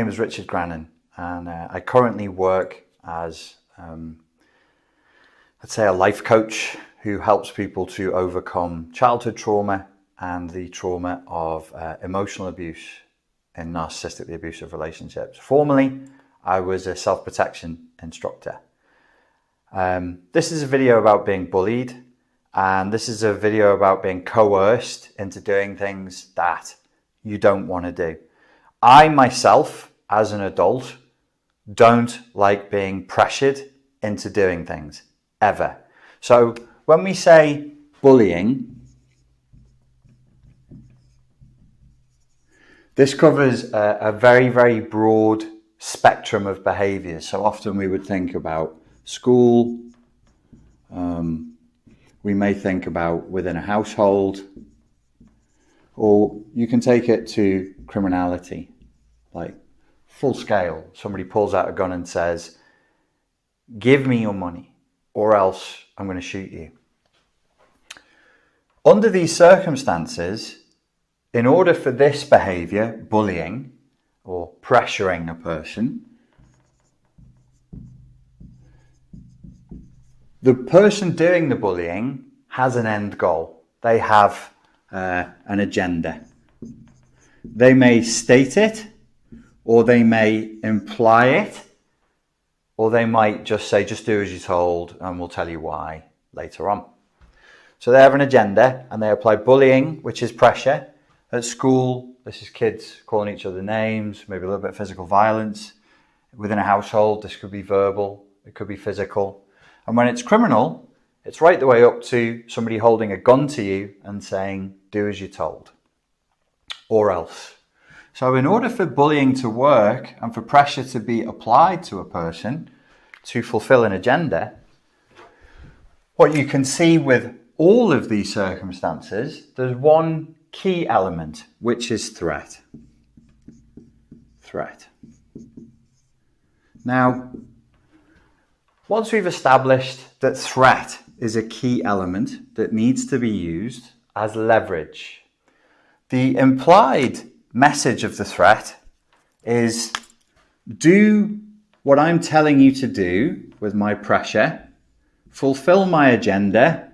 My name is Richard Grannon, and I currently work as, let's say, a life coach who helps people to overcome childhood trauma and the trauma of emotional abuse in narcissistically abusive relationships. Formerly, I was a self-protection instructor. This is a video about being bullied, and this is a video about being coerced into doing things that you don't want to do. I myself, as an adult, don't like being pressured into doing things, ever. So when we say bullying, this covers a very, very broad spectrum of behaviours. So often we would think about school, we may think about within a household, or you can take it to criminality, like full scale. Somebody pulls out a gun and says, "Give me your money or else I'm going to shoot you." Under these circumstances, in order for this behaviour, bullying or pressuring a person, the person doing the bullying has an end goal. They have an agenda. They may state it, or they may imply it, or they might just say, "Just do as you're told and we'll tell you why later on." So they have an agenda and they apply bullying, which is pressure. At school, this is kids calling each other names, maybe a little bit of physical violence. Within a household, this could be verbal, it could be physical. And when it's criminal, it's right the way up to somebody holding a gun to you and saying, "Do as you're told, or else." So in order for bullying to work and for pressure to be applied to a person to fulfill an agenda, what you can see with all of these circumstances, there's one key element, which is threat. Threat. Now, once we've established that threat is a key element that needs to be used as leverage, the implied message of the threat is, do what I'm telling you to do with my pressure, fulfill my agenda,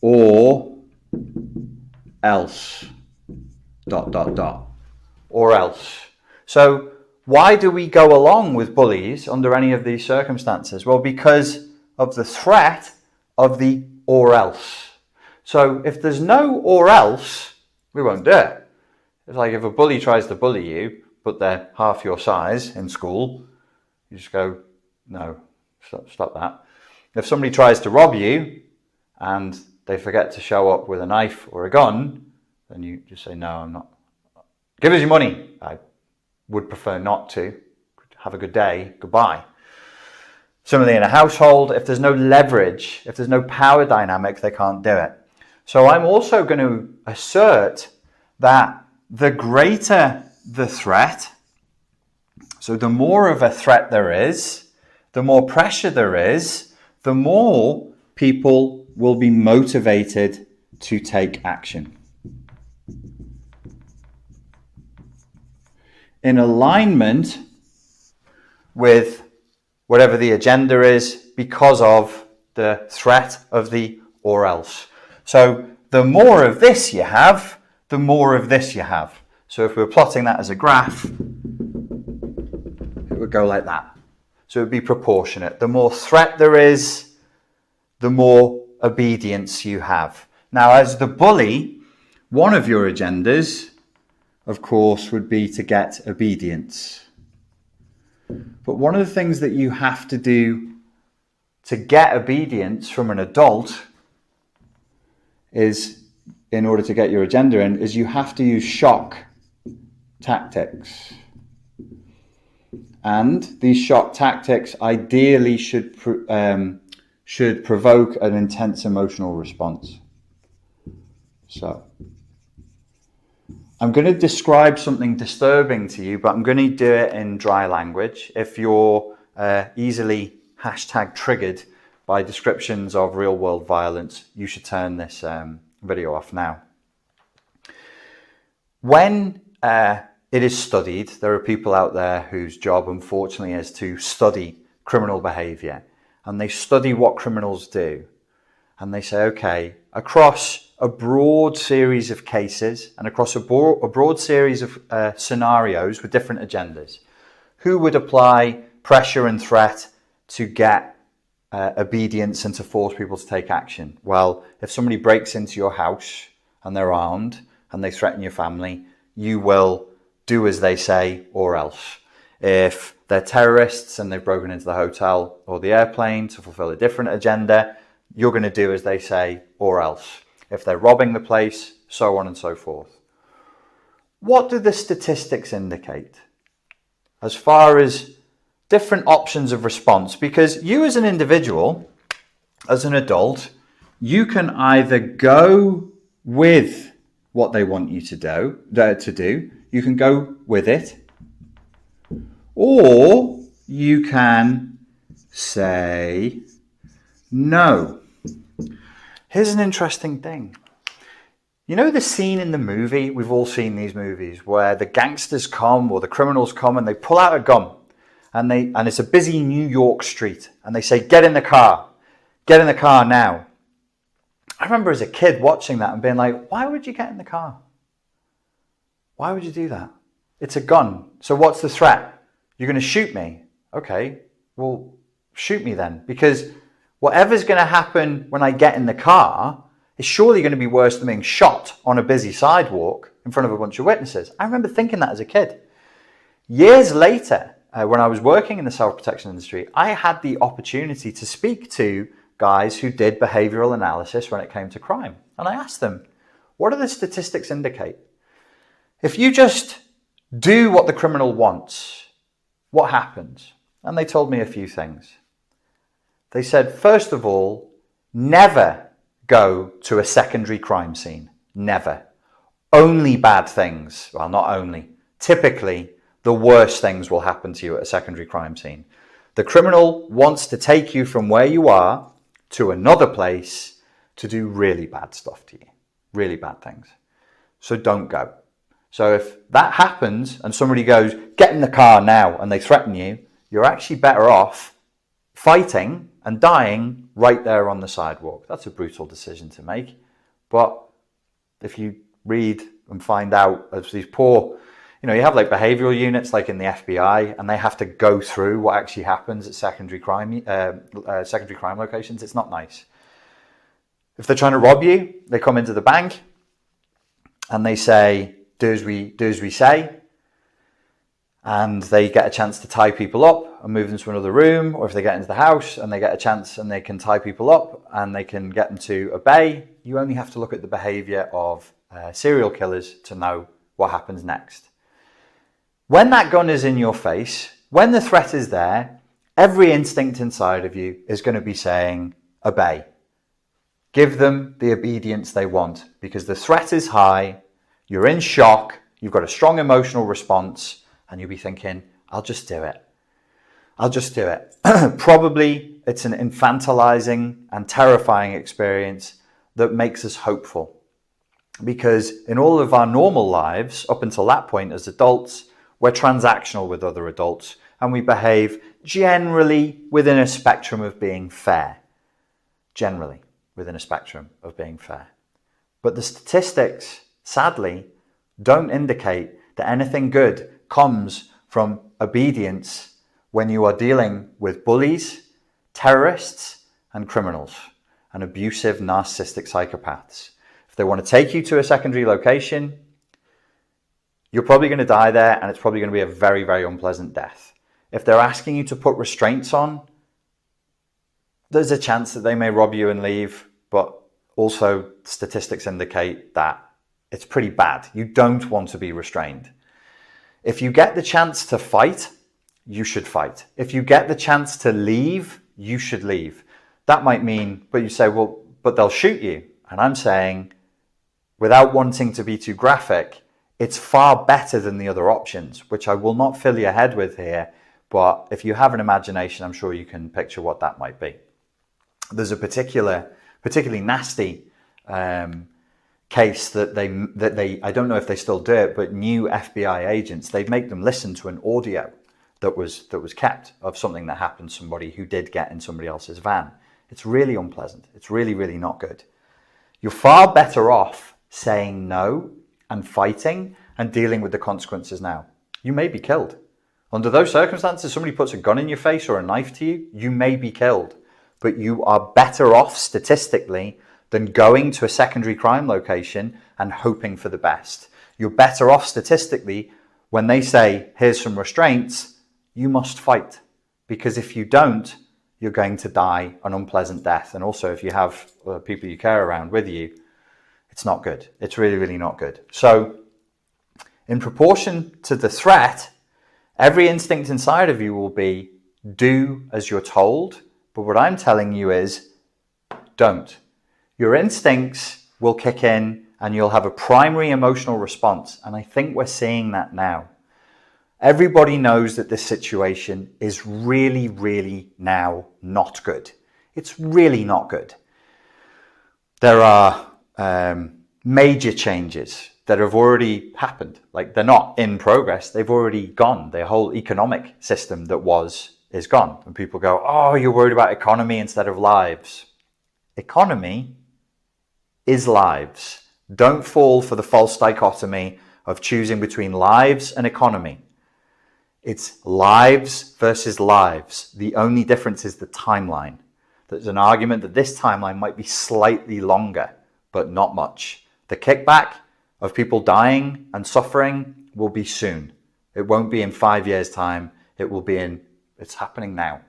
or else, ... or else. So why do we go along with bullies under any of these circumstances? Well, because of the threat of the or else. So if there's no or else, we won't do it. It's like if a bully tries to bully you, but they're half your size in school, you just go, "No, stop that." If somebody tries to rob you and they forget to show up with a knife or a gun, then you just say, "No, I'm not. Give us your money. I would prefer not to. Have a good day. Goodbye." Similarly, in a household, if there's no leverage, if there's no power dynamic, they can't do it. So I'm also going to assert that the greater the threat, so the more of a threat there is, the more pressure there is, the more people will be motivated to take action. In alignment with whatever the agenda is, because of the threat of the or else. So the more of this you have, the more of this you have. So if we're plotting that as a graph, it would go like that. So it would be proportionate. The more threat there is, the more obedience you have. Now, as the bully, one of your agendas, of course, would be to get obedience. But one of the things that you have to do to get obedience from an adult is, in order to get your agenda in, is you have to use shock tactics. And these shock tactics ideally should provoke an intense emotional response. So I'm going to describe something disturbing to you, but I'm going to do it in dry language. If you're easily #triggered by descriptions of real world violence, you should turn this video off now. When it is studied. There are people out there whose job, unfortunately, is to study criminal behavior. And they study what criminals do. And they say, okay, across a broad series of cases and across a broad series of scenarios with different agendas, who would apply pressure and threat to get obedience and to force people to take action? Well, if somebody breaks into your house and they're armed and they threaten your family, you will do as they say or else. If they're terrorists and they've broken into the hotel or the airplane to fulfill a different agenda, you're going to do as they say or else. If they're robbing the place, so on and so forth. What do the statistics indicate as far as different options of response? Because you as an individual, as an adult, you can either go with what they want you to do. You can go with it, or you can say no. Here's an interesting thing. You know the scene in the movie, we've all seen these movies, where the gangsters come or the criminals come and they pull out a gun and it's a busy New York street and they say, get in the car now. I remember as a kid watching that and being like, why would you get in the car? Why would you do that? It's a gun. So what's the threat? You're going to shoot me. Okay, well, shoot me then. Because whatever's going to happen when I get in the car is surely going to be worse than being shot on a busy sidewalk in front of a bunch of witnesses. I remember thinking that as a kid. Years later, when I was working in the self-protection industry, I had the opportunity to speak to guys who did behavioral analysis when it came to crime. And I asked them, what do the statistics indicate? If you just do what the criminal wants, what happens? And they told me a few things. They said, first of all, never go to a secondary crime scene. Never. Only bad things. Well, not only. Typically, the worst things will happen to you at a secondary crime scene. The criminal wants to take you from where you are to another place to do really bad stuff to you. Really bad things. So don't go. So if that happens and somebody goes, get in the car now, and they threaten you, you're actually better off fighting and dying right there on the sidewalk. That's a brutal decision to make. But if you read and find out of these poor, you have like behavioral units like in the FBI, and they have to go through what actually happens at secondary crime locations. It's not nice. If they're trying to rob you, they come into the bank and they say, do as we say, and they get a chance to tie people up and move them to another room, or if they get into the house and they get a chance and they can tie people up and they can get them to obey, you only have to look at the behavior of serial killers to know what happens next. When that gun is in your face, when the threat is there, every instinct inside of you is going to be saying, obey. Give them the obedience they want, because the threat is high, you're in shock, you've got a strong emotional response, and you'll be thinking, I'll just do it. I'll just do it. Probably it's an infantilizing and terrifying experience that makes us hopeful. Because in all of our normal lives, up until that point as adults, we're transactional with other adults, and we behave generally within a spectrum of being fair. Generally within a spectrum of being fair. But the statistics, sadly, don't indicate that anything good comes from obedience when you are dealing with bullies, terrorists, and criminals, and abusive, narcissistic psychopaths. If they want to take you to a secondary location, you're probably going to die there, and it's probably going to be a very, very unpleasant death. If they're asking you to put restraints on, there's a chance that they may rob you and leave, but also statistics indicate that it's pretty bad. You don't want to be restrained. If you get the chance to fight, you should fight. If you get the chance to leave, you should leave. That might mean, but you say, well, but they'll shoot you. And I'm saying, without wanting to be too graphic, it's far better than the other options, which I will not fill your head with here. But if you have an imagination, I'm sure you can picture what that might be. There's a particularly nasty case that they I don't know if they still do it, but new FBI agents, they'd make them listen to an audio that was kept of something that happened to somebody who did get in somebody else's van. It's really unpleasant. It's really, really not good. You're far better off saying no and fighting and dealing with the consequences now. You may be killed. Under those circumstances, somebody puts a gun in your face or a knife to you, you may be killed. But you are better off statistically than going to a secondary crime location and hoping for the best. You're better off statistically when they say, here's some restraints, you must fight. Because if you don't, you're going to die an unpleasant death. And also if you have people you care around with you, it's not good. It's really, really not good. So in proportion to the threat, every instinct inside of you will be, do as you're told. But what I'm telling you is, don't. Your instincts will kick in and you'll have a primary emotional response. And I think we're seeing that now. Everybody knows that this situation is really, really now not good. It's really not good. There are major changes that have already happened. Like, they're not in progress, they've already gone. The whole economic system that is gone. And people go, oh, you're worried about economy instead of lives. Economy is lives. Don't fall for the false dichotomy of choosing between lives and economy. It's lives versus lives. The only difference is the timeline. There's an argument that this timeline might be slightly longer, but not much. The kickback of people dying and suffering will be soon. It won't be in 5 years' time. It will be it's happening now.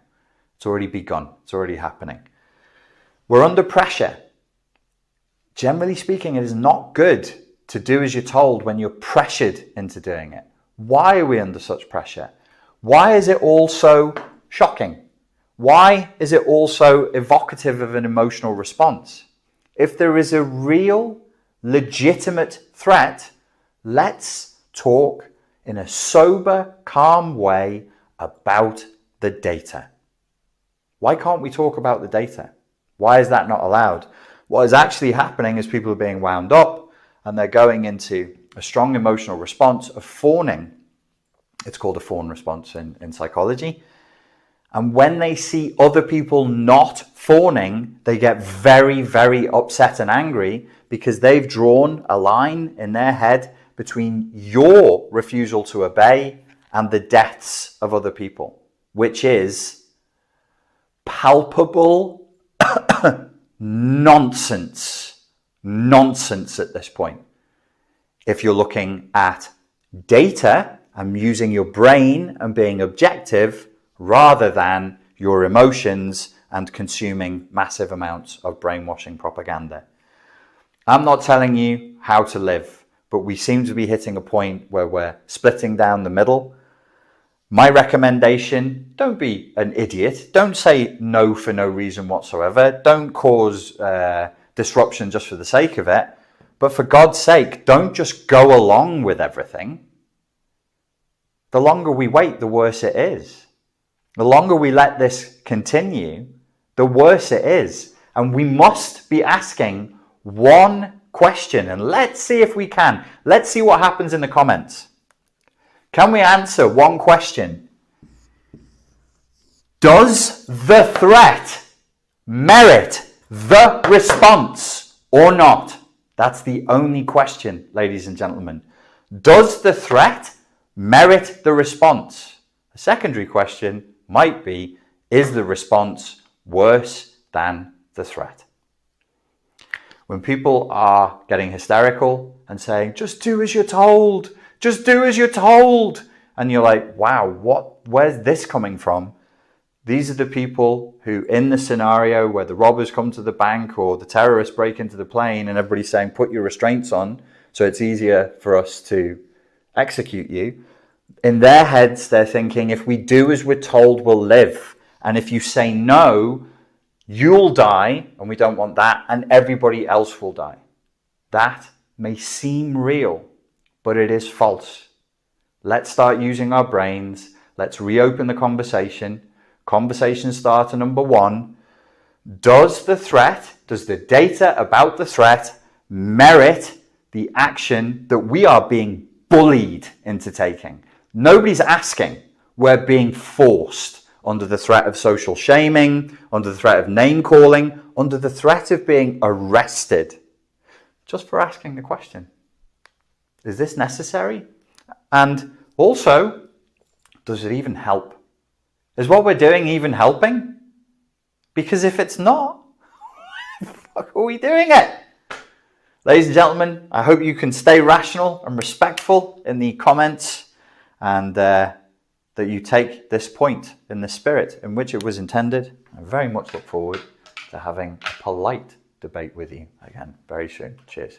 It's already begun. It's already happening. We're under pressure. Generally speaking, it is not good to do as you're told when you're pressured into doing it. Why are we under such pressure? Why is it all so shocking? Why is it all so evocative of an emotional response? If there is a real, legitimate threat, let's talk in a sober, calm way about the data. Why can't we talk about the data? Why is that not allowed? What is actually happening is people are being wound up and they're going into a strong emotional response of fawning. It's called a fawn response in psychology. And when they see other people not fawning, they get very, very upset and angry because they've drawn a line in their head between your refusal to obey and the deaths of other people, which is palpable nonsense at this point. If you're looking at data and using your brain and being objective rather than your emotions and consuming massive amounts of brainwashing propaganda. I'm not telling you how to live, but we seem to be hitting a point where we're splitting down the middle. My recommendation, don't be an idiot. Don't say no for no reason whatsoever. Don't cause disruption just for the sake of it. But for God's sake, don't just go along with everything. The longer we wait, the worse it is. The longer we let this continue, the worse it is. And we must be asking one question. And let's see if we can. Let's see what happens in the comments. Can we answer one question? Does the threat merit the response or not? That's the only question, ladies and gentlemen. Does the threat merit the response? A secondary question might be, is the response worse than the threat? When people are getting hysterical and saying, just do as you're told, just do as you're told. And you're like, wow, where's this coming from? These are the people who, in the scenario where the robbers come to the bank or the terrorists break into the plane and everybody's saying, put your restraints on so it's easier for us to execute you. In their heads, they're thinking, if we do as we're told, we'll live. And if you say no, you'll die, and we don't want that, and everybody else will die. That may seem real, but it is false. Let's start using our brains. Let's reopen the conversation. Conversation starter number one. Does the data about the threat merit the action that we are being bullied into taking. Nobody's asking. We're being forced under the threat of social shaming, under the threat of name calling, under the threat of being arrested, just for asking the question. Is this necessary? And also, does it even help? Is what we're doing even helping? Because if it's not, why the fuck are we doing it? Ladies and gentlemen, I hope you can stay rational and respectful in the comments, and that you take this point in the spirit in which it was intended. I very much look forward to having a polite debate with you again very soon. Cheers.